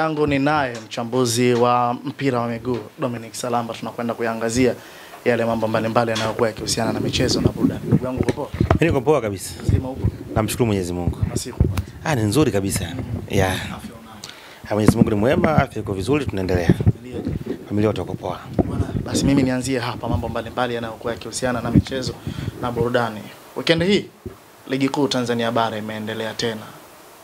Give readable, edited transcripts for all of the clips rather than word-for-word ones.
yangu ni naye mchambuzi wa mpira wa miguu Dominic Salamba. Tunakwenda kuangazia yale mambo mbalimbali yanayokuwa yakihusiana na michezo na burudani. Ndugu yangu uko poa? Mimi niko poa kabisa. Sema upo? Namshukuru Mwenyezi Mungu. Masiku. Ni nzuri kabisa. Mwenyezi Mungu ni mwema, afya iko vizuri, tunaendelea. Familia wako poa. Basi mimi nianzie hapa mambo mbalimbali yanayokuwa yakihusiana na michezo na burudani. Weekend hii Ligi Kuu Tanzania Bara imeendelea tena.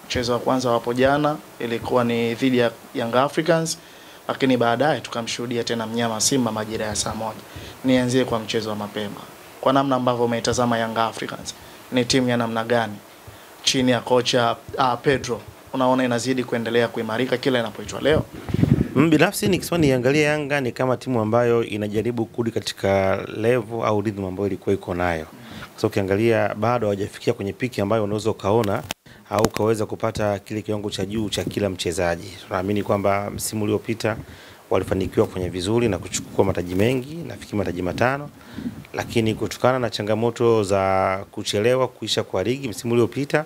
Mchezo wa kwanza hapo jana ilikuwa ni dhidi ya Young Africans, lakini baadaye tukamshuhudia tena mnyama Simba majira ya saa 1. Nianzie kwa mchezo wa mapema. Kwa namna ambavyo umeitazama Young Africans, ni timu ya namna gani chini ya kocha Pedro? Unaona inazidi kuendelea kuimarika kila inapoitwa leo? Binafsi nikisema niangalia Yanga ni kama timu ambayo inajaribu kurudi katika level au rhythm ambayo ilikuwa iko nayo. So ukiangalia bado hawajafikia kwenye piki ambayo unaweza ukaona au kaweza kupata kile kiwango cha juu cha kila mchezaji. Tunaamini kwamba msimu uliopita walifanikiwa kufanya vizuri na kuchukua mataji mengi, nafikiri mataji 5, lakini kutokana na changamoto za kuchelewa kuisha kwa ligi msimu uliopita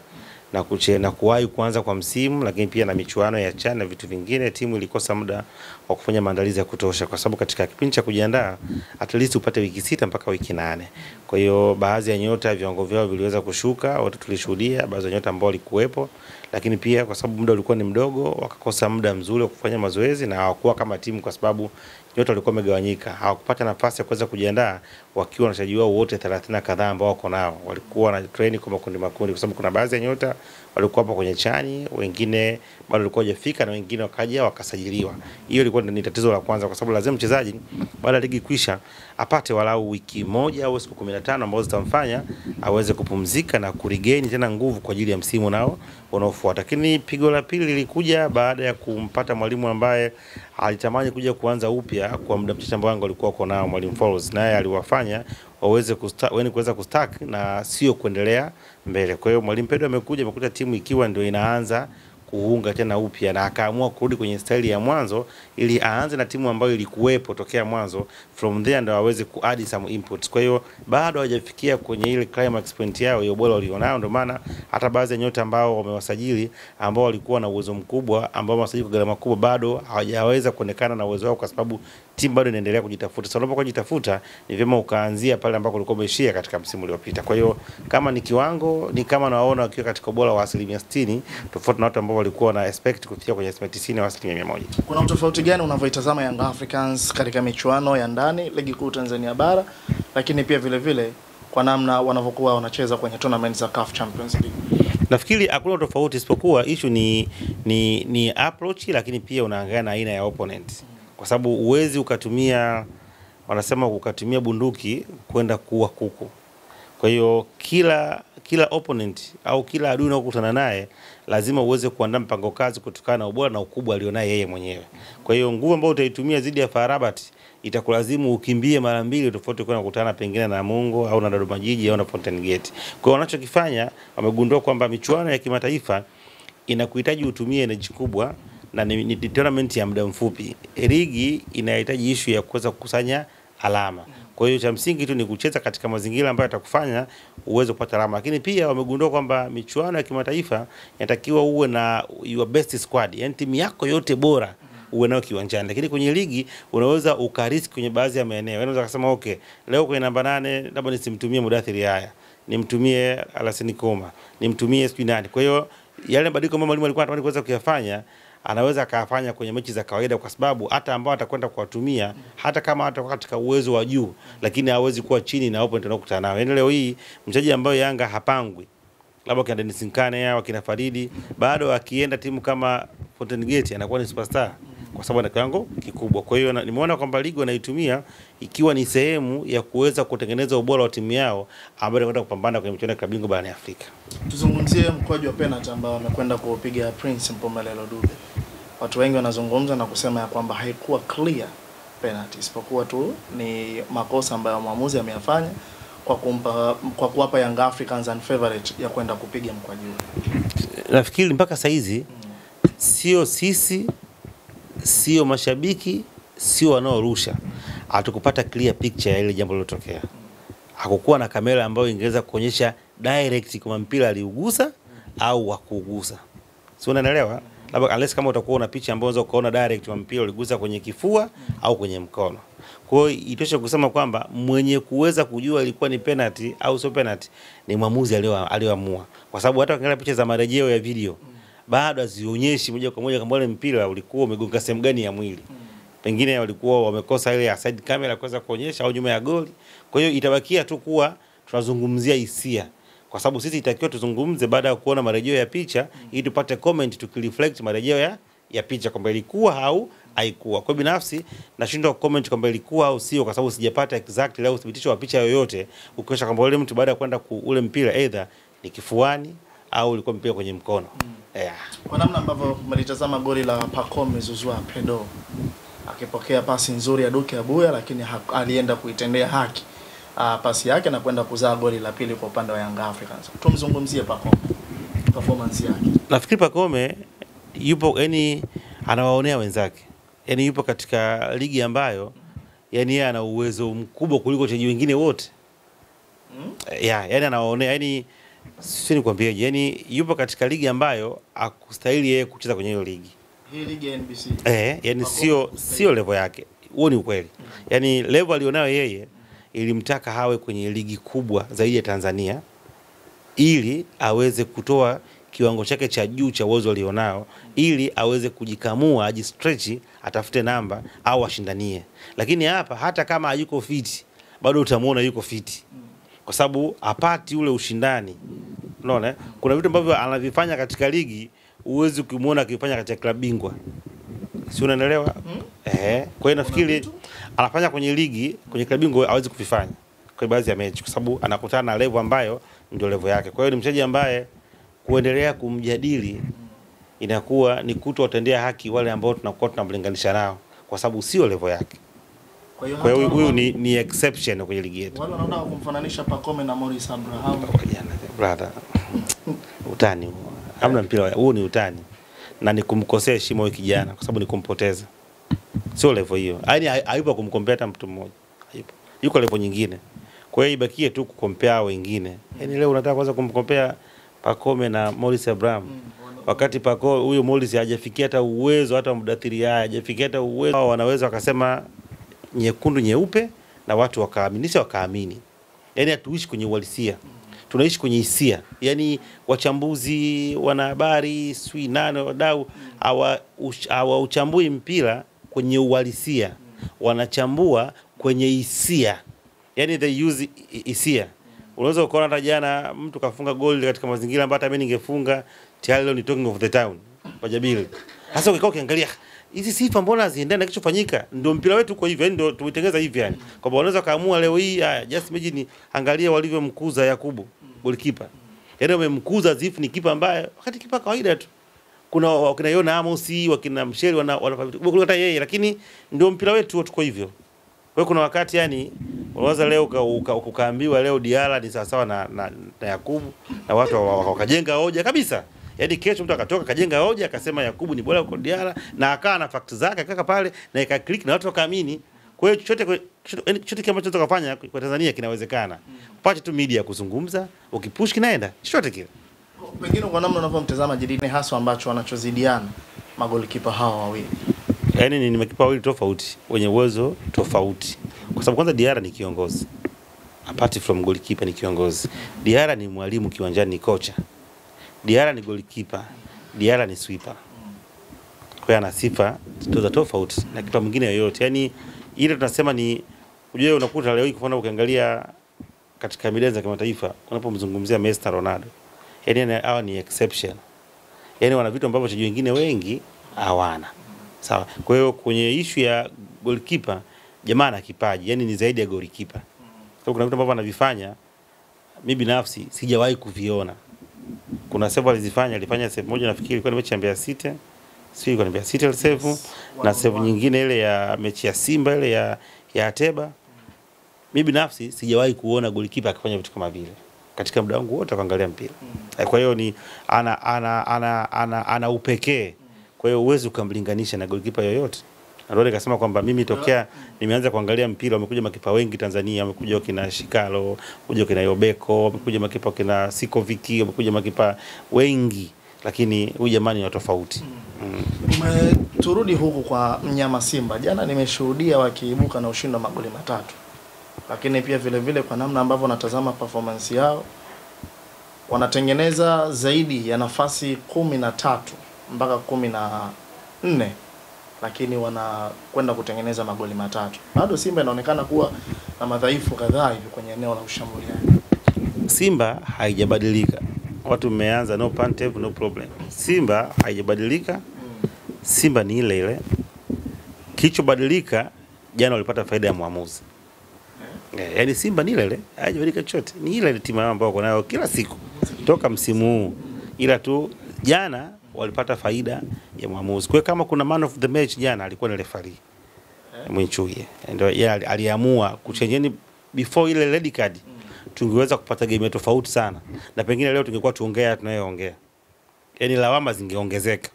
na kuwahi kuanza kwa msimu, lakini pia na michuano ya CHAN na vitu vingine, timu ilikosa muda wa kufanya maandalizi ya kutosha, kwa sababu katika kipindi cha kujiandaa at least upate wiki 6 mpaka wiki 8. Kwa hiyo baadhi ya nyota viwango vyao viliweza kushuka, watu tulishuhudia baadhi ya nyota ambao walikuwepo, lakini pia kwa sababu muda ulikuwa ni mdogo wakakosa muda mzuri wa kufanya mazoezi na hawakuwa kama timu, kwa sababu nyota walikuwa wamegawanyika, hawakupata nafasi ya kuweza kujiandaa wakiwa na wachezaji wao wote 30 kadhaa ambao wako nao. Walikuwa na training kwa makundi, kwa sababu kuna baadhi ya nyota walikuwa hapo kwenye chani, wengine bado walikuwa hajafika na wengine wakaja wakasajiliwa. Hiyo ilikuwa ni tatizo la kwanza, kwa sababu lazima mchezaji baada ya ligi kuisha apate walau wiki 1 au siku 15 ambazo zitamfanya aweze kupumzika na kuregain tena nguvu kwa ajili ya msimu nao unaofuata. Lakini pigo la pili lilikuja baada ya kumpata mwalimu ambaye alitamani kuja kuanza upya kwa muda mchache ambao wangu walikuwa wako nao, Mwalimu Falls, naye aliwafanya waweze kuweza kustack na sio kuendelea mbele. Kwa hiyo Mwalimu Pedro amekuja timu ikiwa ndio inaanza kuunga tena upya, na akaamua kurudi kwenye staili ya mwanzo ili aanze na timu ambayo ilikuwepo tokea mwanzo, from there ndio aweze kuadd some inputs. Kwa hiyo bado hawajafikia kwenye ile climax point yao ya ubora walionao, ndio maana hata baadhi ya nyota ambao wamewasajili ambao walikuwa na uwezo mkubwa, ambao wamesajili kwa gharama kubwa, bado hawajaweza kuonekana na uwezo wao, kwa sababu timu bado inaendelea kujitafuta. Sasa unapokuwa kujitafuta ni vyema ukaanzia pale ambako ulikuwa umeishia katika msimu uliopita. Kwa hiyo kama ni kiwango, ni kama nawaona wakiwa katika ubora wa 60%, tofauti na watu ambao walikuwa na expect kufikia kwenye 90 au 100%. Kuna utofauti gani unavyoitazama Young Africans katika michuano ya ndani Ligi Kuu Tanzania Bara, lakini pia vile vile kwa namna wanavyokuwa wanacheza kwenye tournament za CAF Champions League? Nafikiri hakuna tofauti, isipokuwa issue ni approach, lakini pia unaangalia na aina ya opponent. Kwa sababu uwezi wanasema ukatumia bunduki kwenda kuua kuku. Kwa hiyo kila opponent au kila adui unayokutana naye lazima uweze kuandaa mpango kazi kutokana na ubora na ukubwa alionaye yeye mwenyewe. Kwa hiyo nguvu ambayo utaitumia dhidi ya FAR Rabat itakulazimu ukimbie mara 2 tofauti kwenda kukutana pengine na Namungo au na Dodoma Jiji au na Fountain Gate. Kwa hiyo wanachokifanya, wamegundua kwamba michuano ya kimataifa inakuhitaji utumie energy kubwa na ni tournament ya muda mfupi. Ligi inahitaji issue ya kuweza kukusanya alama. Kwa hiyo cha msingi tu ni kucheza katika mazingira ambayo yatakufanya uweze kupata alama. Lakini pia wamegundua kwamba michuano ya kimataifa inatakiwa uwe na your best squad, yani timu yako yote bora uwe nayo kiwanjani. Lakini kwenye ligi unaweza ukariski kwenye baadhi ya maeneo. Unaweza kusema okay, leo kwenye namba 8 labda nisimtumie Mudathiri haya, nimtumie Alasani Koma, nimtumie sijui nani. Kwa hiyo yale mabadiliko ambayo mwalimu alikuwa anatamani kuweza kuyafanya anaweza akafanya kwenye mechi za kawaida, kwa sababu hata ambao atakwenda kuwatumia hata kama atakuwa katika uwezo wa juu, lakini hawezi kuwa chini na opponent anakutana nao. Yaani leo hii mchezaji ambaye Yanga hapangwi, labda kina Dennis Nkane au kina Faridi, bado akienda timu kama Fountain Gate anakuwa ni superstar kwa sababu ana kiwango kikubwa. Kwa hiyo nimeona kwamba ligi wanaitumia ikiwa ni sehemu ya kuweza kutengeneza ubora wa timu yao ambayo inakwenda kupambana kwenye michuano ya klabu bingwa barani Afrika. Tuzungumzie mkwaju wa penalty ambao amekwenda kupiga Prince Mpumelelo Dube. Watu wengi wanazungumza na kusema ya kwamba haikuwa clear penalty, isipokuwa tu ni makosa ambayo mwamuzi ameyafanya kwa kuwapa Young Africans unfavorite ya kwenda kupiga mkwaju. Nafikiri mpaka saa hizi sio sisi, sio mashabiki, sio wanaorusha, hatukupata clear picture ya ile jambo lilotokea. Hakukuwa na kamera ambayo ingeweza kuonyesha direct kama mpira aliugusa au hakuugusa. Sio, unaelewa? Labda unless kama utakuwa una picha ambayo unaweza kuona direct wa mpira uligusa kwenye kifua au kwenye mkono. Kwa hiyo itoshe kusema kwamba mwenye kuweza kujua ilikuwa ni penalty au sio penalty ni mwamuzi aliyoamua. Kwa sababu hata ukiangalia picha za marejeo ya video bado hazionyeshi moja kwa moja kama ule mpira ulikuwa umegonga sehemu gani ya mwili. Pengine walikuwa wamekosa ile ya side camera kuweza kuonyesha au nyuma ya goli. Kwa hiyo itabakia tu kuwa tunazungumzia hisia. Kwa sababu sisi itakiwa tuzungumze baada ya kuona marejeo ya picha ili tupate comment tukireflect marejeo ya picha kwamba ilikuwa au haikuwa. Kwa binafsi nashindwa comment kwamba ilikuwa au sio kwa sababu sijapata exactly au uthibitisho wa picha yoyote ukionyesha kwamba ule mtu baada ya kwenda ule mpira either ni kifuani au ulikuwa mpira kwenye mkono. Kwa namna ambavyo mlitazama goli la Pacome Zouzoua Pedro akipokea pasi nzuri ya Duke Abuya, lakini alienda kuitendea haki pasi yake na kwenda kuzaa goli la pili kwa upande wa Young Africans. Tumzungumzie Pacome, performance yake. Nafikiri Pacome yupo anawaonea wenzake. Yupo katika ligi ambayo yeye ana uwezo mkubwa kuliko wachezaji wengine wote. Anawaonea sisi nikwambieje, yupo katika ligi ambayo akustahili yeye kucheza kwenye hiyo ligi. Hii ligi ya NBC. Sio level yake. Huo ni ukweli. Level alionayo yeye ilimtaka hawe kwenye ligi kubwa zaidi ya Tanzania ili aweze kutoa kiwango chake cha juu cha uwezo alionao ili aweze kujikamua, ajistretch, atafute namba au ashindanie. Lakini hapa hata kama hayuko fit bado utamuona yuko fit. Kwa sababu apati ule ushindani. Unaona? Kuna vitu ambavyo anavifanya katika ligi uwezi kumuona akifanya katika klabu bingwa. Si unaelewa? Kwa hiyo nafikiri anafanya kwenye ligi, kwenye klabu bingwa hawezi kuvifanya kwa baadhi ya mechi kwa sababu anakutana na level ambayo ndio level yake. Kwa hiyo ni mchezaji ambaye kuendelea kumjadili inakuwa ni kutotendea haki wale ambao tunakuwa tunamlinganisha nao kwa sababu sio level yake. Kwa hiyo huyu ni exception kwenye ligi yetu. Wale wanaona kumfananisha Pacome na Morris Abraham. Brother. Utani. Hamna mpira huu ni utani. Na ni kumkosea heshima huyo kijana kwa sababu ni kumpoteza. Sio level hiyo. Hayupo kumkompea mtu mmoja. Hayupo. Yuko level nyingine. Kwa hiyo ibakie tu kukompea wengine. Leo unataka kwanza kumkompea Pacome na Morris Abraham. Wakati Pacome huyo Morris hajafikia hata uwezo hata Mudathiri hajafikia hata uwezo wanaweza wakasema nyekundu nyeupe na watu wakaamini. Hatuishi kwenye uhalisia. Tunaishi kwenye hisia. Wachambuzi, wanahabari, nane wadau hawauchambui mpira kwenye uhalisia. Wanachambua kwenye hisia. They use hisia. Unaweza kuona hata jana mtu kafunga goli katika mazingira ambayo hata mimi ningefunga tayari leo ni talking of the town. Pajabili. Sasa ukikao ukiangalia hizi sifa mbona ziendana na kilichofanyika? Ndio mpira wetu kwa hivyo, ndio tumetengeneza hivi Kwamba wanaweza kaamua leo hii just imagine angalia walivyomkuza Yakubu goalkeeper. Wamemkuza zifu ni kipa ambaye wakati kipa kawaida tu. Kuna wakina Yona Amosi, wakina Msheli hata yeye lakini ndio mpira wetu tuko hivyo. Kwa hiyo kuna wakati unaweza leo ukaambiwa leo Diala ni sawa na Yakubu na watu wakajenga hoja kabisa. Kesho mtu akatoka kajenga hoja akasema Yakubu ni bora kuliko Diala na akaa na fact zake akaka pale na ikaklik na watu wakaamini. Kwa hiyo chochote kama tunaweza kufanya kwa Tanzania kinawezekana. Pacha tu media kuzungumza, ukipush kinaenda. Chochote kile. Pengine kwa namna unavyomtazama Jidini hasa ambacho wanachozidiana magolikipa hawa wawili. Ni makipa wawili tofauti, wenye uwezo tofauti. Kwa sababu kwanza Diara ni kiongozi. Apart from goalkeeper ni kiongozi. Diara ni mwalimu kiwanjani, ni kocha. Diara ni goalkeeper. Diara ni sweeper. Kwa hiyo ana sifa tofauti na kipa mwingine yoyote. Ile tunasema ni unajua unakuta leo hii kwa mfano ukiangalia katika media za kimataifa unapomzungumzia Messi na Ronaldo. Hawa ni exception. Wana vitu ambavyo wachezaji wengine wengi hawana. Sawa. Kwa hiyo kwenye issue ya goalkeeper jamaa ana kipaji, ni zaidi ya goalkeeper. Kwa kuna vitu ambavyo anavifanya mimi binafsi sijawahi kuviona. Kuna save alifanya save moja nafikiri ilikuwa ni mechi ya Mbeya City. Sio ilikuwa ni Mbeya City save na save nyingine ile ya mechi ya Simba ile ya Ateba. Mimi binafsi sijawahi kuona goalkeeper akifanya vitu kama vile katika muda wangu wote kuangalia mpira. Kwa hiyo ni ana upekee. Kwa hiyo uwezo ukamlinganisha na goalkeeper yoyote. Ndio nikasema kwamba mimi tokea nimeanza kuangalia mpira wamekuja makipa wengi Tanzania, wamekuja kina Shikalo, wamekuja kina Yobeko, wamekuja makipa kina Sikovic, wamekuja makipa wengi. lakini huyu jamani ni tofauti. Turudi huku kwa mnyama Simba. Jana nimeshuhudia wakiibuka na ushindi wa magoli 3. Lakini pia vile vile kwa namna ambavyo natazama performance yao, wanatengeneza zaidi ya nafasi 13 mpaka 14, lakini wanakwenda kutengeneza magoli 3. Bado Simba inaonekana kuwa na madhaifu kadhaa hivi kwenye eneo la ushambuliaji. Simba haijabadilika. Watu mmeanza no Pantev no problem. Simba haijabadilika. Simba ni ile ile. Kilichobadilika jana walipata faida ya muamuzi. Yaani Simba ni ile ile, haijabadilika chochote. Ni ile ile timu ambayo wako nayo kila siku toka msimu huu. Ila tu jana walipata faida ya muamuzi. Kwa kama kuna man of the match jana alikuwa ni referee. Mwichuye. Ndio yeye aliamua kuchange before ile red card. Tungeweza kupata game tofauti sana. Na pengine leo tungekuwa tuongea tunayoongea. Yaani lawama zingeongezeka.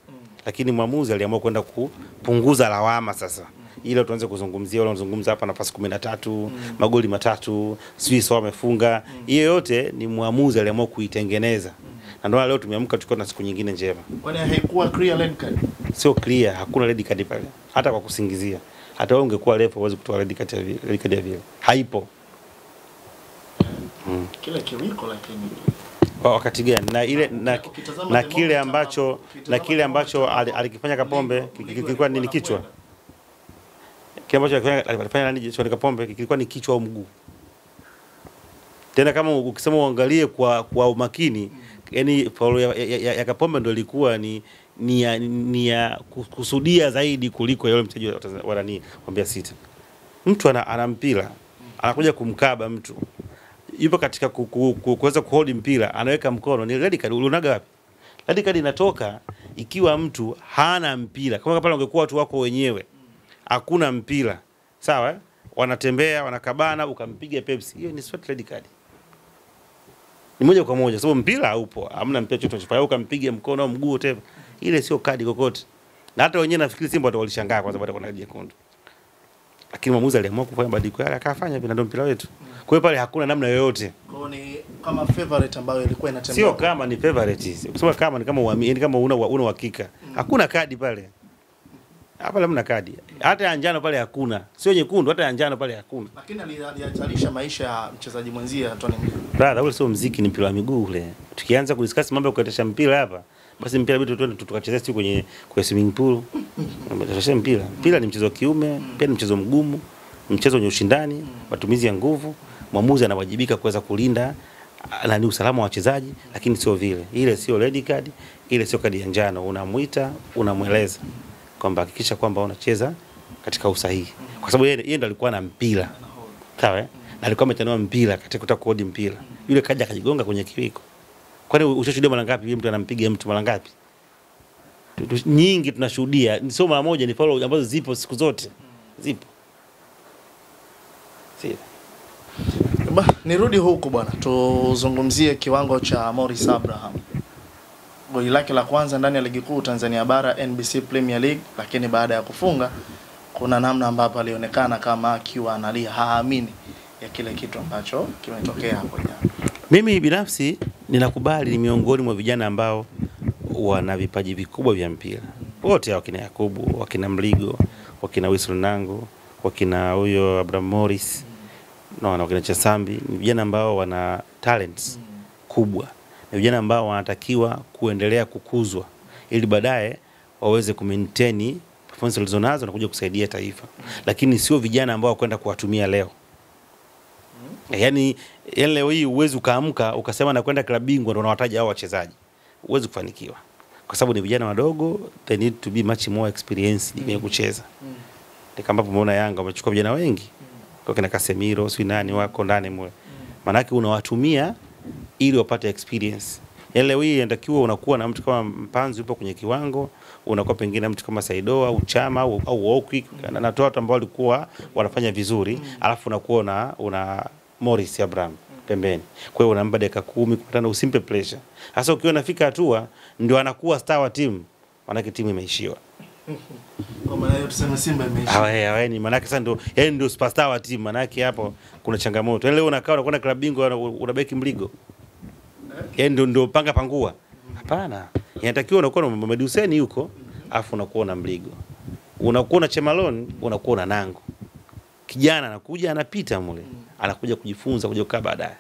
Lakini mwamuzi aliamua kwenda kupunguza lawama sasa. Ile tuanze kuzungumzia wala unazungumza hapa nafasi 13, magoli 3, Swiss wamefunga. Hiyo yote ni mwamuzi aliamua kuitengeneza. Na ndio leo tumeamka tukiwa na siku nyingine njema. Kwani haikuwa clear red card? Sio clear, hakuna red card pale. Hata kwa kusingizia. Hata wewe ungekuwa refa uweze kutoa red card ya vile. Haipo. Kile kiwiko lakini wakati gani na kile ambacho alikifanya Kapombe kilikuwa ni kichwa. Kile ambacho alifanya nani Kapombe kilikuwa ni kichwa au mguu. Tena kama ukisema uangalie kwa umakini, yani faulu ya Kapombe ndio ilikuwa ni ya kusudia zaidi kuliko yule mchezaji wa nani kwambia sita. Mtu ana mpira anakuja kumkaba mtu, yupo katika kuweza kuhold mpira, anaweka mkono, ni red card. Unaga wapi? Red card inatoka ikiwa mtu hana mpira. Kama pale ungekuwa watu wako wenyewe, hakuna mpira, sawa, wanatembea wanakabana, ukampiga Pepsi, hiyo ni sweat red card. Ni moja kwa moja, sababu mpira haupo, hamna mpira chochote unachofanya, ukampiga mkono au mguu wote, ile sio kadi kokote. Na hata wenyewe nafikiri Simba watu walishangaa kwa sababu kuna kadi nyekundu. Lakini mwamuzi aliamua kufanya badiliko yale, akafanya vile, ndio mpira wetu. Kwa hiyo pale hakuna namna yoyote. Kwa ni kama favorite ambayo ilikuwa inatembea. Sio kama ni favorite. Ukisema kama ni kama uamini, kama una uhakika. Hakuna kadi pale. Hapa hamna kadi. Hata ya njano pale hakuna. Sio nyekundu, hata ya njano pale hakuna. Lakini alihatarisha maisha ya mchezaji mwenzie Anthony. Brother, ule sio muziki, ni mpira wa miguu ule. Tukianza kudiscuss mambo ya kuendesha mpira hapa, basi mpira bado twende tukachezea siku kwenye swimming pool. Tunacheza mpira. Mpira ni mchezo wa kiume, pia ni mchezo mgumu, mchezo wenye ushindani, matumizi ya nguvu. Mwamuzi anawajibika kuweza kulinda na ni usalama wa wachezaji, lakini sio vile. Ile sio red card, ile sio kadi ya njano. Unamuita, unamweleza kwamba hakikisha kwamba unacheza katika usahihi. Kwa sababu yeye ndiye alikuwa na mpira. Sawa? Na alikuwa ametanua mpira katika kutaka kuodi mpira. Yule kaja akajigonga kwenye kiwiko. Kwani ushashuhudia mara ngapi mtu anampiga mtu mara ngapi? Nyingi tunashuhudia. Ni sio mara moja, ni follow ambazo zipo siku zote. Zipo. Sio. Nirudi huku bwana, tuzungumzie kiwango cha Morris Abraham. Goli lake la kwanza ndani ya ligi kuu Tanzania bara NBC Premier League, lakini baada ya kufunga kuna namna ambapo alionekana kama akiwa analia, haamini ya kile kitu ambacho kimetokea hapo jana. Mimi binafsi ninakubali ni miongoni mwa vijana ambao wana vipaji vikubwa vya mpira. Wote wakina Yakubu, wakina Mligo, wakina Wilson Nangu, wakina huyo Abraham Morris, wakina Chasambi, ni vijana ambao wana talents kubwa. Ni vijana ambao wanatakiwa kuendelea kukuzwa ili baadaye waweze kumaintain performance walizonazo na kuja kusaidia taifa. Lakini sio vijana ambao kwenda kuwatumia leo. Yaani leo hii uwezo ukaamka ukasema na kwenda klabu bingwa ndio unawataja hao wachezaji. Uwezo kufanikiwa. Kwa sababu ni vijana wadogo, they need to be much more experienced kwenye kucheza. Ni kama umeona Yanga wamechukua vijana wengi. Kwa kina Casemiro, si nani wako ndani mwe. Maana yake unawatumia ili wapate experience. Leo hii inatakiwa unakuwa na mtu kama Mpanzu yupo kwenye kiwango, unakuwa pengine mtu kama Saidoa au Chama au Okwi, na watu ambao walikuwa wanafanya vizuri, alafu unakuwa una Morris Abraham pembeni. Kwa hiyo unampa dakika 10 kupatana, usimpe pressure. Sasa ukiwa unafika hatua ndio anakuwa star wa timu, maana timu imeishiwa. Kwa maana hiyo tuseme Simba imeishiwa. Ni maana sasa ndio ndio superstar wa timu, maana hapo kuna changamoto. Leo unakaa unakwenda klabu bingwa unabeki Mligo. Ndio panga pangua. Hapana. Inatakiwa unakuwa na Mohamed Hussein yuko, afu unakuwa na Mligo. Unakuwa na Chemalon, unakuwa na Nangu. Kijana anakuja anapita mule. Anakuja kujifunza, kuja kukaa baadaye.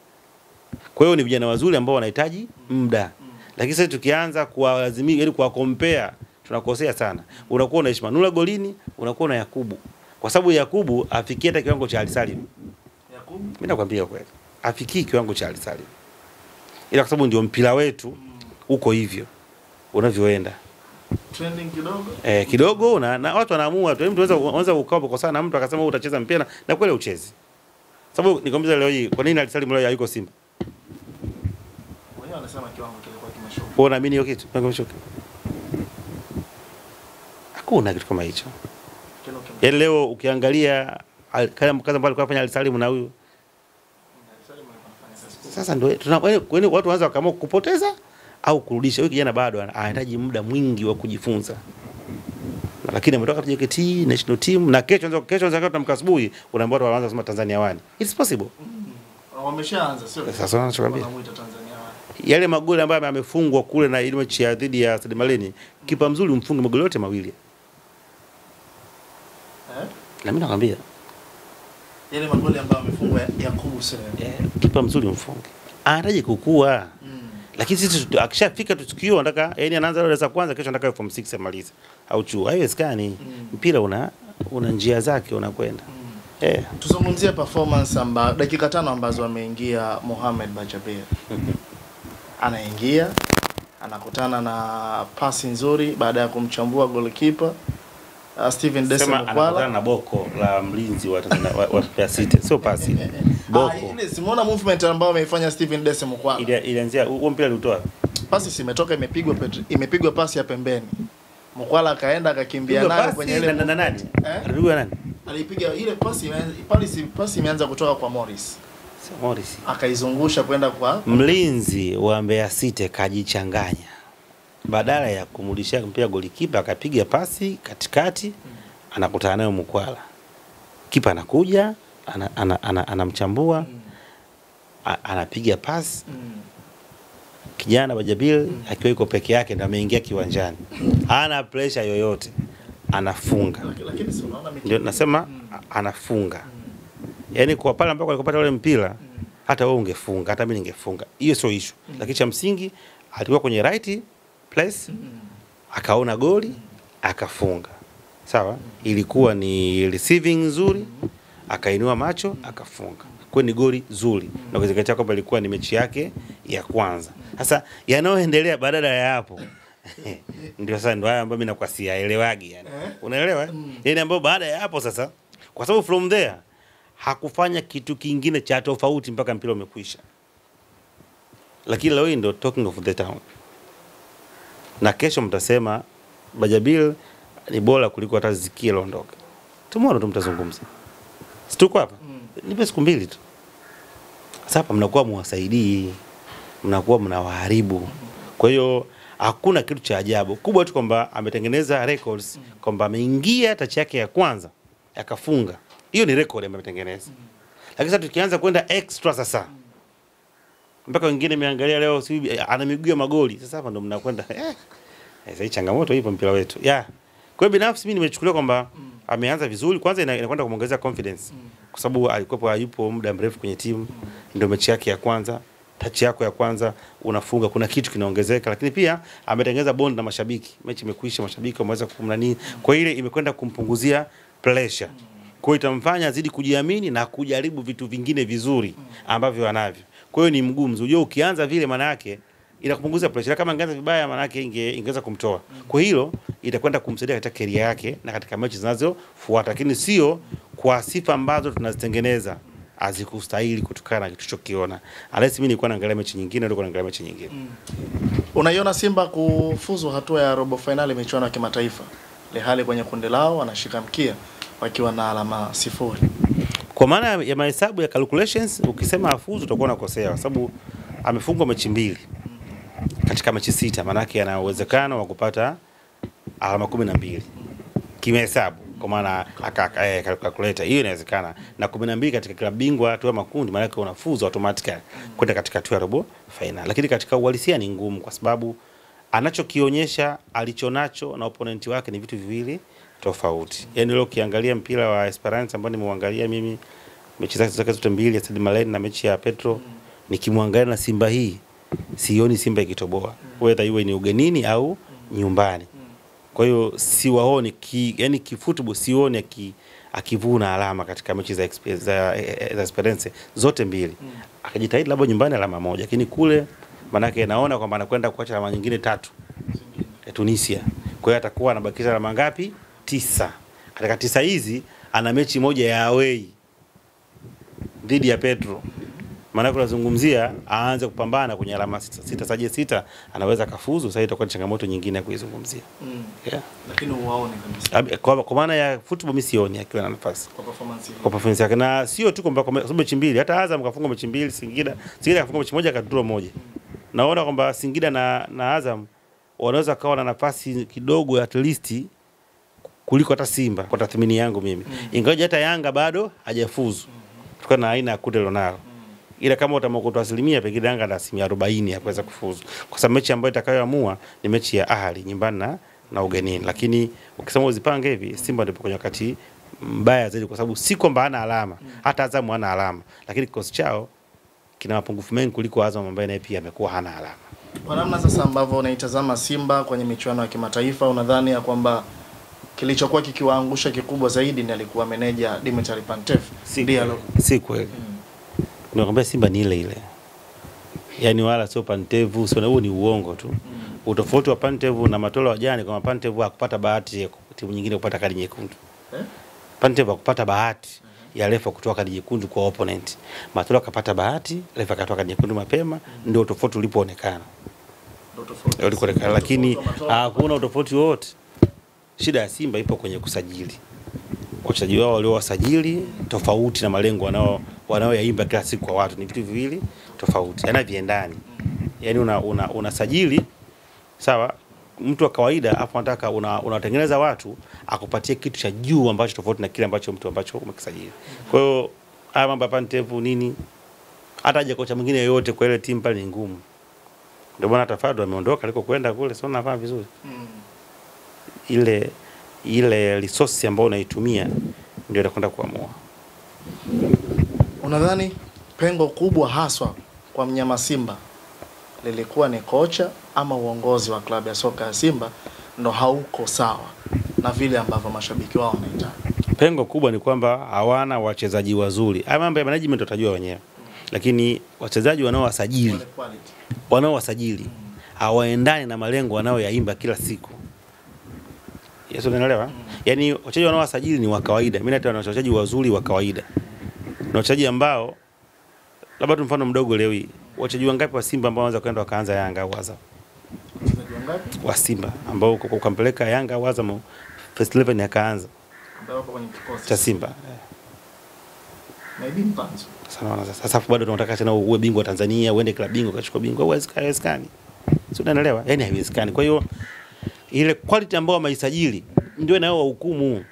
Kwa hiyo ni vijana wazuri ambao wanahitaji muda. Lakini sasa tukianza kuwalazimia ili kuwakompea tunakosea sana. Unakuwa na Ishmanula golini, unakuwa na Yakubu. Kwa sababu Yakubu afikie hata kiwango cha Ali Salim. Yakubu Mimi nakwambia kweli. Afikii kiwango cha Ali Salim. Ila kwa sababu ndio mpira wetu uko hivyo unavyoenda. Trending kidogo. Kidogo na watu wanaamua tu. Mtu anaweza ukao kwa sana na mtu akasema wewe utacheza mpira na kweli uchezi. Sababu nikwambia leo hii kwa nini Ali Salim leo hayuko Simba? Wao wanasema kiwango kilikuwa kimeshuka. Wewe unaamini hiyo kitu? Kimeshuka. Hakuna kitu kama hicho. Yaani leo ukiangalia kama kaza mbali kwa fanya Ali Salim na huyu. Sasa ndio watu waanza kama kupoteza au kurudisha. Huyu kijana bado anahitaji muda mwingi wa kujifunza. Lakini ametoka JKT national team na kesho tutamka asubuhi unaambiwa watu waanza kusema Tanzania wani. It's possible. Wameshaanza sio? Sasa wanachokwambia. Wanamuita Tanzania wani. Yale magoli ambayo amefungwa kule na ile mechi ya dhidi ya Stade Malien, kipa mzuri umfunge magoli yote mawili. Na mimi nakwambia yale magoli ambayo amefungwa Yakubu sio. Kipa mzuri umfunge. Anahitaji kukua. Lakini sisi akishafika tukio anataka yani anaanza darasa kwanza kesho anataka form 6 amalize au chuo. Haiwezekani. Mpira una njia zake unakwenda. Tuzungumzie performance dakika 5 ambazo ameingia Mohamed Bajabir. Anaingia, anakutana na pasi nzuri baada ya kumchambua goalkeeper Steven Dese Mukwala. Anakutana na boko la mlinzi wa Mbeya City. Sio pasi. Boko. Ile simuona movement ambayo ameifanya Steven Dese Mukwala. Ilianzia huo mpira ulitoa. Pasi simetoka imepigwa pasi ya pembeni. Mukwala akaenda akakimbia nayo kwenye ile nani? Alipigwa nani? Alipiga ile pasi imeanza kutoka kwa Morris. Sio Morris. Akaizungusha kwenda kwa mlinzi wa Mbeya City kajichanganya. Badala ya kumrudishia mpira golikipa akapiga pasi katikati anakutana nayo Mukwala. Kipa anakuja anamchambua anapiga pasi. Kijana Bajabir akiwa yuko peke yake ndio ameingia kiwanjani. Hana pressure yoyote. Anafunga. Lakini si unaona ndio nasema anafunga. Yaani kwa pale ambako alikopata ule mpira hata wewe ungefunga, hata mimi ningefunga. Hiyo sio issue. Lakini cha msingi alikuwa kwenye right place akaona goli akafunga. Sawa? Ilikuwa ni receiving nzuri, akainua macho akafunga. Kwa ni goli zuri. Na kuzingatia kwamba ilikuwa ni mechi yake ya kwanza. Sasa yanayoendelea badala ya hapo ndio sasa ndio haya ambayo mimi nakuwa siyaelewagi yani. Unaelewa? Yaani ambapo baada ya hapo sasa kwa sababu from there hakufanya kitu kingine cha tofauti mpaka mpira umekwisha. Lakini leo ndio talking of the town. Na kesho mtasema Bajabir ni bora kuliko hata Zikia aliondoka. Tomorrow ndo mtazungumza. Situko hapa. Nipe siku 2 tu. Sasa hapa mnakuwa muwasaidii, mnakuwa mnawaharibu. Kwa hiyo hakuna kitu cha ajabu. Kubwa tu kwamba ametengeneza records kwamba ameingia touch yake ya kwanza akafunga. Hiyo ni record ambayo ametengeneza. Lakini sasa tukianza kwenda extra sasa. Mpaka wengine meangalia leo si ana miguu ya magoli. Sasa hapa ndo mnakwenda sasa hii changamoto ipo mpira wetu. Kwa hiyo binafsi mimi nimechukulia kwamba ameanza vizuri. Kwanza inakwenda kumuongezea confidence. Kwa sababu alikuwa hayupo muda mrefu kwenye timu. Ndio mechi yake ya kwanza. Touch yako ya kwanza unafunga, kuna kitu kinaongezeka. Lakini pia ametengeneza bond na mashabiki. Mechi imekwisha, mashabiki wameweza kumna nini. Kwa ile imekwenda kumpunguzia pressure. Kwa hiyo itamfanya azidi kujiamini na kujaribu vitu vingine vizuri ambavyo anavyo. Kwa hiyo ni mguu mzuri. Ukianza vile maana yake inakupunguzia pressure. Kama angeanza vibaya maana yake ingeweza kumtoa. Kwa hilo itakwenda kumsaidia katika career yake na katika mechi zinazofuata. Lakini sio kwa sifa ambazo tunazitengeneza azikustahili kutokana na kitu tulichokiona. Unless mimi nilikuwa naangalia mechi nyingine ndio naangalia mechi nyingine. Unaiona Simba kufuzu hatua ya robo finali michuano ya kimataifa. Lehali kwenye kundi lao wanashika mkia wakiwa na alama 0. Kwa maana ya mahesabu ya calculations ukisema afuzu utakuwa unakosea kwa sababu amefungwa mechi 2 katika mechi 6, maana yake ana uwezekano wa kupata alama 12 kimehesabu. Kwa maana calculator hiyo inawezekana na 12 katika klabu bingwa hatua ya makundi, maana yake unafuzu automatically kwenda katika hatua ya robo final. Lakini katika uhalisia ni ngumu kwa sababu anachokionyesha alichonacho na opponent wake ni vitu viwili tofauti. Yaani leo ukiangalia mpira wa Esperance ambao nimeuangalia mimi mechi zake zote mbili, Stade Malien na mechi ya Petro, nikimwangalia na Simba hii sioni Simba ikitoboa, whether iwe ni ugenini au nyumbani. Kwa hiyo siwaoni yani kifootball sioni akivuna alama katika mechi za Esperance zote mbili. Akajitahidi labda nyumbani alama moja, lakini kule manake naona kwamba anakwenda kuacha alama nyingine 3 ya Tunisia. Kwa hiyo atakuwa anabakisha alama ngapi? 9. Katika 9 hizi ana mechi moja ya away dhidi ya Petro. Maana tunazungumzia aanze kupambana kwenye alama 6 saje 6 anaweza kafuzu. Sasa itakuwa changamoto nyingine ya kuizungumzia. Yeah. Lakini uwaone kabisa. Kwa maana ya football misioni akiwa na nafasi. Kwa performance yake. Na sio tu kwamba mechi mbili, hata Azam kafunga mechi mbili, Singida kafunga mechi moja kadraw moja. Naona kwamba Singida na Azam wanaweza kawa na nafasi kidogo at least kuliko hata Simba kwa tathmini yangu mimi. Ingawa hata Yanga bado hajafuzu. Kutokana na aina ya kundi lonalo. Ila kama utamokotoa asilimia pekee Yanga na asilimia 40 ya kuweza kufuzu. Kwa sababu mechi ambayo itakayoamua ni mechi ya Ahli nyumbani na ugenini. Lakini ukisema uzipange hivi Simba ndipo kwenye wakati mbaya zaidi kwa sababu si kwamba hana alama, hata Azam hana alama, lakini kikosi chao kina mapungufu mengi kuliko Azam ambaye naye pia amekuwa hana alama. Kwa namna sasa ambavyo unaitazama Simba kwenye michuano ya kimataifa, unadhani ya kwamba kilichokuwa kikiwaangusha kikubwa zaidi ni alikuwa meneja Dimitri Pantev? Si kweli. Nakwambia Simba ni ile ile. Yaani wala sio Pantev, sio, huo ni uongo tu. Utofauti wa Pantev na Matola wa jana kama Pantev hakupata bahati ya timu nyingine kupata kadi nyekundu. Pantev hakupata bahati ya refa kutoa kadi nyekundu kwa opponent. Matola akapata bahati, refa akatoa kadi nyekundu mapema, ndio tofauti ulipoonekana. Lakini hakuna tofauti wote. Shida ya Simba ipo kwenye kusajili. Wachezaji wao waliowasajili tofauti na malengo wanaoyaimba kila siku kwa watu ni vitu viwili tofauti. Yana viendani. Yaani unasajili sawa, mtu wa kawaida afu unataka unatengeneza watu akupatie kitu cha juu ambacho tofauti na kile ambacho mtu ambacho umekisajili. Kwa hiyo haya mambo hapa Pantev nini, hata aje kocha mwingine yoyote kwa ile timu pale ni ngumu. Ndio maana Tafado ameondoka aliko kwenda kule, sio nafaa vizuri. Ile resource ambayo unaitumia ndio inakwenda kuamua. Unadhani pengo kubwa haswa kwa mnyama Simba lilikuwa ni kocha ama uongozi wa klabu ya soka ya Simba ndo hauko sawa na vile ambavyo mashabiki wao wanahitaji? Pengo kubwa ni kwamba hawana wachezaji wazuri. Haya mambo ya management utajua wenyewe. Lakini wachezaji wanaowasajili hawaendani na malengo wanaoyaimba kila siku. Yesu unaelewa? Yaani wachezaji wanaowasajili ni wa kawaida. Mimi nataka wachezaji wazuri wa kawaida. Na wachezaji ambao labda tu mfano mdogo leo hii. Wachezaji wangapi wa Simba ambao wanaweza kwenda wakaanza Yanga au Azam? Wachezaji wangapi? Wa Simba ambao ukampeleka Yanga au Azam first 11 akaanza. Ambao wapo kwenye kikosi cha Simba. Maybe mpanzo. Sasa bado tunataka tena uwe bingwa wa Tanzania, uende klabu bingwa ukachukua bingwa, haiwezekani. Sio, unaelewa? Yaani haiwezekani. Kwa hiyo ile quality ambayo wameisajili ndio inayo hukumu.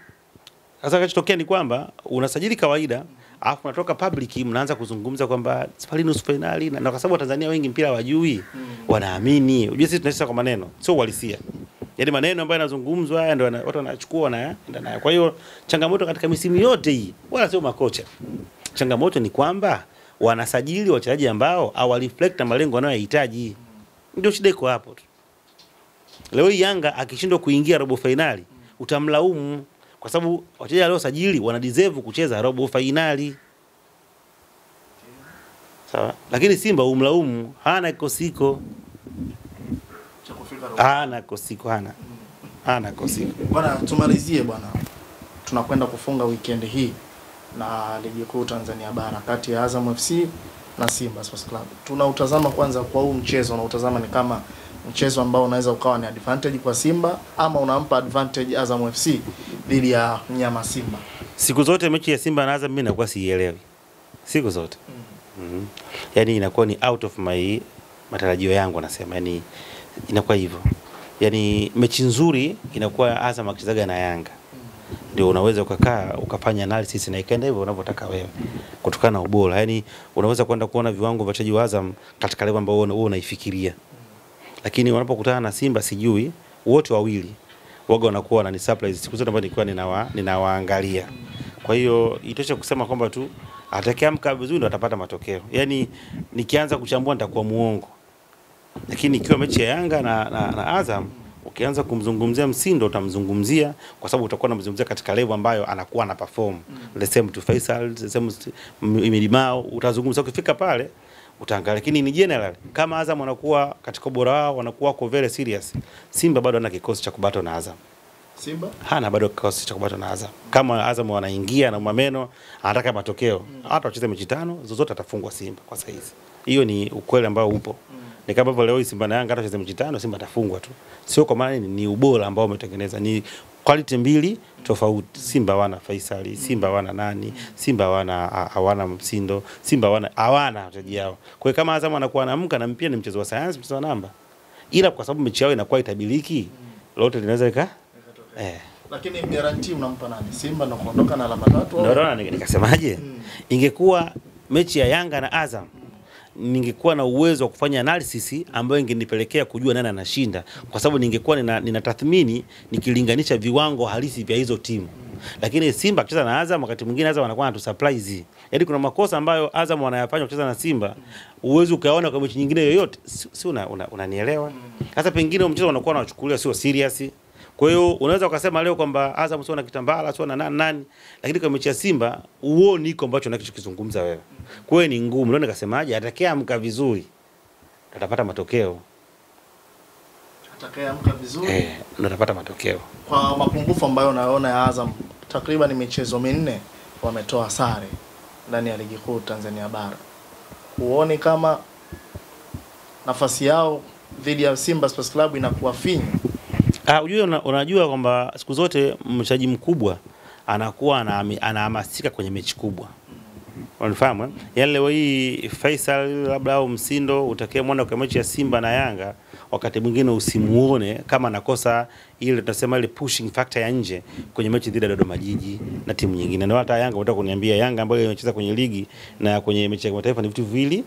Sasa kinachotokea ni kwamba unasajili kawaida, alafu unatoka public mnaanza kuzungumza kwamba safari nusu finali na kwa sababu Tanzania wengi mpira hawajui, wanaamini. Unajua sisi tunaishi kwa maneno, sio uhalisia. Yaani maneno ambayo yanazungumzwa haya ndio watu wanachukua na nayo. Kwa hiyo changamoto katika misimu yote hii wala sio makocha. Changamoto ni kwamba wanasajili wachezaji ambao hawaliflect na malengo wanayohitaji. Ndio shida iko hapo tu. Leo Yanga akishindwa kuingia robo finali utamlaumu kwa sababu wachezaji waliosajili wana deserve kucheza robo finali. Sawa? Lakini Simba umlaumu, hana kosiko. Hana kosiko, hana kosiko. Bwana, tumalizie bwana. Tunakwenda kufunga weekend hii na ligi kuu Tanzania bara kati ya Azam FC na Simba Sports Club. Tunautazama kwanza kwa huu mchezo, unautazama ni kama mchezo ambao unaweza ukawa ni advantage kwa Simba ama unampa advantage Azam FC dhidi ya mnyama Simba? Siku zote mechi ya Simba na Azam mimi nakuwa siielewi. Siku zote. Yaani inakuwa ni out of my matarajio yangu nasema. Yaani inakuwa hivyo. Yaani mechi nzuri inakuwa Azam akicheza na Yanga. Ndio unaweza ukakaa ukafanya analysis na ikaenda hivyo unavyotaka wewe kutokana na ubora. Yaani unaweza kwenda kuona viwango vya wachezaji wa Azam katika level ambao wewe unaifikiria. lakini wanapokutana na Simba sijui wote wawili waga wanakuwa na ni surprise siku zote ambazo nilikuwa ninawaangalia. Kwa hiyo itosha kusema kwamba tu atakayeamka vizuri ndo atapata matokeo. Yaani nikianza kuchambua nitakuwa muongo. Lakini ikiwa mechi ya Yanga na Azam ukianza kumzungumzia Msindo utamzungumzia kwa sababu utakuwa unamzungumzia katika level ambayo anakuwa na perform. The same to Faisal, the same Imidimao, utazungumza ukifika pale utaangalia. Lakini ni general kama Azam wanakuwa katika ubora wao wanakuwa kwa very serious. Simba bado hana kikosi cha kubato na Azam. Simba hana bado kikosi cha kubato na Azam. Kama Azam wanaingia na Mameno anataka matokeo, hata wacheze mechi 5 zozote atafungwa Simba kwa sasa hizi. Hiyo ni ukweli ambao upo. Ni kama hivyo leo Simba na Yanga hata wacheze mechi 5 Simba atafungwa tu. Sio kwa maana ni ubora ambao umetengeneza, ni quality mbili tofauti. Simba wana Faisal, Simba wana nani, Simba hawana Msindo, Simba hawana wachezaji wao. Kwa hiyo kama Azam anakuwa anaamka na mpira ni mchezo wa sayansi, mchezo wa namba. Ila kwa sababu mechi yao inakuwa itabiliki, lote linaweza Lakini guarantee unampa nani? Simba na kuondoka na alama 3 Ndio nikasemaje? Ingekuwa mechi ya Yanga na Azam ningekuwa na uwezo wa kufanya analysis ambayo ingenipelekea kujua nani anashinda kwa sababu ningekuwa ninatathmini nikilinganisha viwango halisi vya hizo timu. Lakini Simba akicheza na Azam wakati mwingine Azam wanakuwa na surprise. Yaani kuna makosa ambayo Azam wanayafanya kucheza na Simba uwezo ukaona kwa mechi nyingine yoyote, si unanielewa? Sasa pengine mchezo unakuwa unachukulia sio serious. Kwa hiyo unaweza ukasema leo kwamba Azam sio na Kitambala, sio na nani, lakini kwa mechi ya Simba uone iko ambacho unachokizungumza wewe. Kwa hiyo ni ngumu. Ndio nikasemaje, atakayeamka vizuri atapata matokeo. Atakayeamka vizuri ndio atapata matokeo. Kwa mapungufu ambayo unaona ya Azam, takriban michezo 4 wametoa sare ndani ya ligi kuu Tanzania bara. Uone kama nafasi yao dhidi ya Simba Sports Club inakuwa finyu. Unajua kwamba siku zote mchezaji mkubwa anakuwa anahamasika kwenye mechi kubwa. Unafahamu? Yaani leo hii Faisal labda au Msindo utakayemwona kwa mechi ya Simba na Yanga wakati mwingine usimuone kama anakosa ile tunasema ile pushing factor ya nje kwenye mechi dhidi ya Dodoma Jiji na timu nyingine. Na hata Yanga unataka kuniambia Yanga ambayo inacheza kwenye ligi na kwenye mechi ya kimataifa ni vitu viwili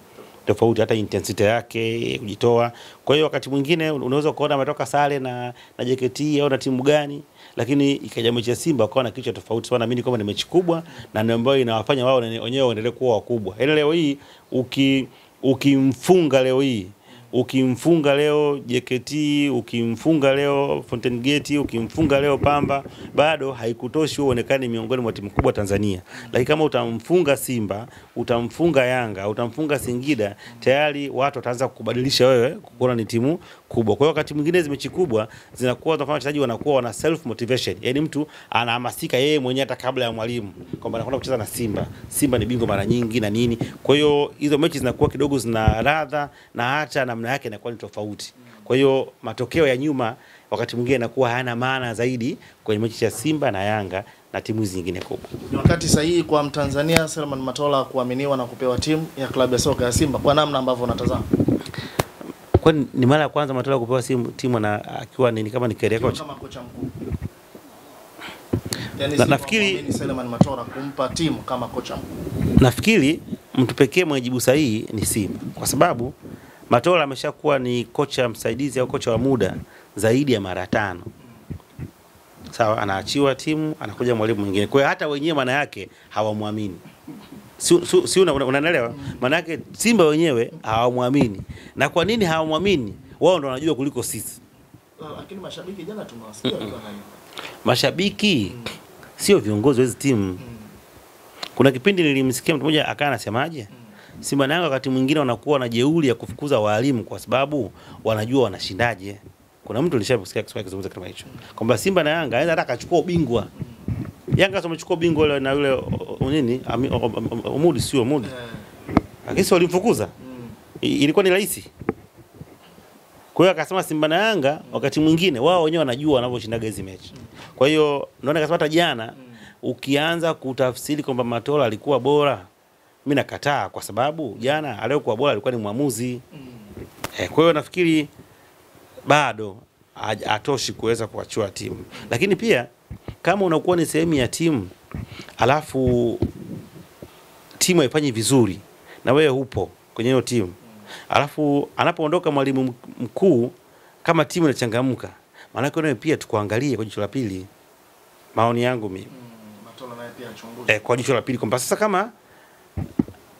tofauti, hata intensity yake kujitoa. Kwa hiyo wakati mwingine unaweza kuona ametoka sare na JKT au na timu gani, lakini ikaja mechi ya Simba kwa na kitu tofauti. Sana naamini kwamba ni mechi kubwa na ndio ambayo inawafanya wao wenyewe waendelee kuwa wakubwa. Ile leo hii ukimfunga leo hii ukimfunga leo JKT, ukimfunga leo Fountain Gate, ukimfunga leo Pamba, bado haikutoshi uonekane miongoni mwa timu kubwa Tanzania. Lakini kama utamfunga Simba, utamfunga Yanga, utamfunga Singida, tayari watu wataanza kukubadilisha wewe kuona ni timu kubwa. Kwa hiyo wakati mwingine hizo mechi kubwa zinakuwa zinafanya wachezaji wanakuwa wana self motivation. Yaani mtu anahamasika yeye mwenyewe hata kabla ya mwalimu kwamba anakwenda kucheza na Simba. Simba ni bingwa mara nyingi na nini. Kwa hiyo hizo mechi zinakuwa kidogo zina ladha na hata namna yake inakuwa ni tofauti. Kwa hiyo matokeo ya nyuma wakati mwingine yanakuwa hayana maana zaidi kwenye mechi ya Simba na Yanga na timu zingine kubwa. Ni wakati sahihi kwa Mtanzania Selemani Matola kuaminiwa na kupewa timu ya klabu ya soka ya Simba kwa namna ambavyo unatazama. Kwa ni mara ya kwanza Matola kupewa timu na akiwa ni kama ni career coach. Kama kocha mkuu. Yaani nafikiri Selemani Matola kumpa timu kama kocha mkuu. Nafikiri mtu pekee mwenye jibu sahihi ni Simba kwa sababu Matola ameshakuwa ni kocha msaidizi au kocha wa muda zaidi ya mara 5. Sawa, anaachiwa timu, anakuja mwalimu mwingine. Kwa hiyo hata wenyewe maana yake hawamwamini. Si unaelewa? Maana yake Simba wenyewe hawamwamini. Na kwa nini hawamwamini? Wao ndio wanajua kuliko sisi. Lakini mashabiki jana tumewasikia kwa nani? Mashabiki sio viongozi wa hizo timu. Kuna kipindi nilimsikia mtu mmoja akawa anasemaje? Simba na Yanga wakati mwingine wanakuwa na jeuri ya kufukuza walimu kwa sababu wanajua wanashindaje. Kuna mtu alishaposikia kizungumza kama hicho. Kwamba Simba na Yanga anaweza hata akachukua ubingwa. Yanga wamechukua ubingwa ile na yule nini? Umudi sio Umudi. Lakini walimfukuza. Ilikuwa ni rahisi. Kwa hiyo akasema Simba na Yanga wakati mwingine wao wenyewe wanajua wanavyoshindaga hizo mechi. Kwa hiyo naona akasema hata jana ukianza kutafsiri kwamba Matola alikuwa bora, mimi nakataa kwa sababu jana aliyekuwa bora alikuwa ni muamuzi. Kwa hiyo nafikiri bado atoshi kuweza kuachua timu. Lakini pia kama unakuwa ni sehemu ya timu alafu timu haifanyi vizuri na wewe upo kwenye hiyo timu, alafu anapoondoka mwalimu mkuu kama timu inachangamka, maana yake nawe pia tukuangalie kwa jicho la pili. Maoni yangu mimi. Matola naye pia achunguze. Kwa jicho la pili kwamba sasa kama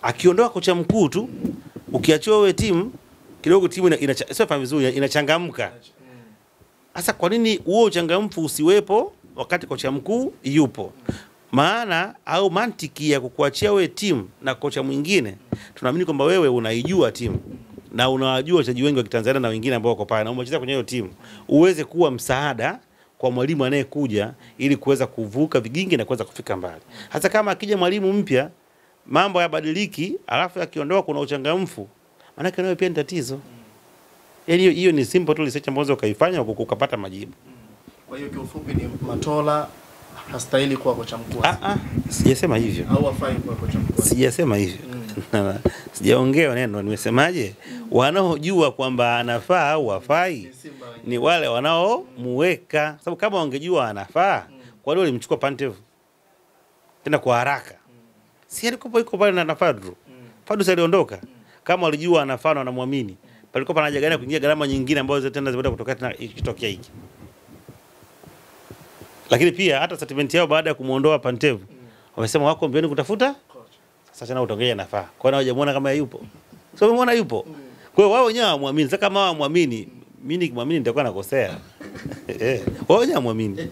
akiondoa kocha mkuu tu, ukiachia wewe timu kidogo, timu sio fahamu vizuri, inachangamka. Sasa kwa nini huo uchangamfu usiwepo wakati kocha mkuu yupo? Maana au mantiki ya kukuachia wewe timu na kocha mwingine, tunaamini kwamba wewe unaijua timu na unawajua wachezaji wengi wa Kitanzania na wengine ambao wako pale na umecheza kwenye hiyo timu, uweze kuwa msaada kwa mwalimu anayekuja ili kuweza kuvuka vigingi na kuweza kufika mbali. Hata kama akija mwalimu mpya, mambo yabadiliki, alafu akiondoa kuna uchangamfu, maana yake nayo pia ni tatizo. Yaani hiyo ni simple tu research ambazo ukaifanya ukapata majibu. Kwa hiyo kiufupi ni Matola hastahili kuwa kocha mkuu. Sijasema hivyo. Au afai kuwa kocha mkuu. Sijasema hivyo. Sijaongea neno, nimesemaje? Wanaojua kwamba anafaa au hafai ni wale wanaomuweka. Sababu kama wangejua anafaa, kwa nini walimchukua Pantev tena kwa haraka? Si alikuwa yuko pale na Fadru. Fadru aliondoka. Kama walijua anafaa na wanamwamini, palikuwa pana haja gani kuingia gharama nyingine ambazo tena zinaenda kutoka tena ikitokea hiki. Lakini pia hata statement yao baada ya kumuondoa Pantev, wamesema wako mbioni kutafuta sasa tena utaongea anafaa. Kwa nini hawajamuona kama yupo? Sio umeona yupo. Kwa hiyo wao wenyewe hawamwamini. Sasa kama hawamwamini, mimi nikimwamini nitakuwa nakosea. Wao wenyewe hawamwamini.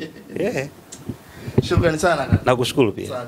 Shukrani sana. Nakushukuru pia.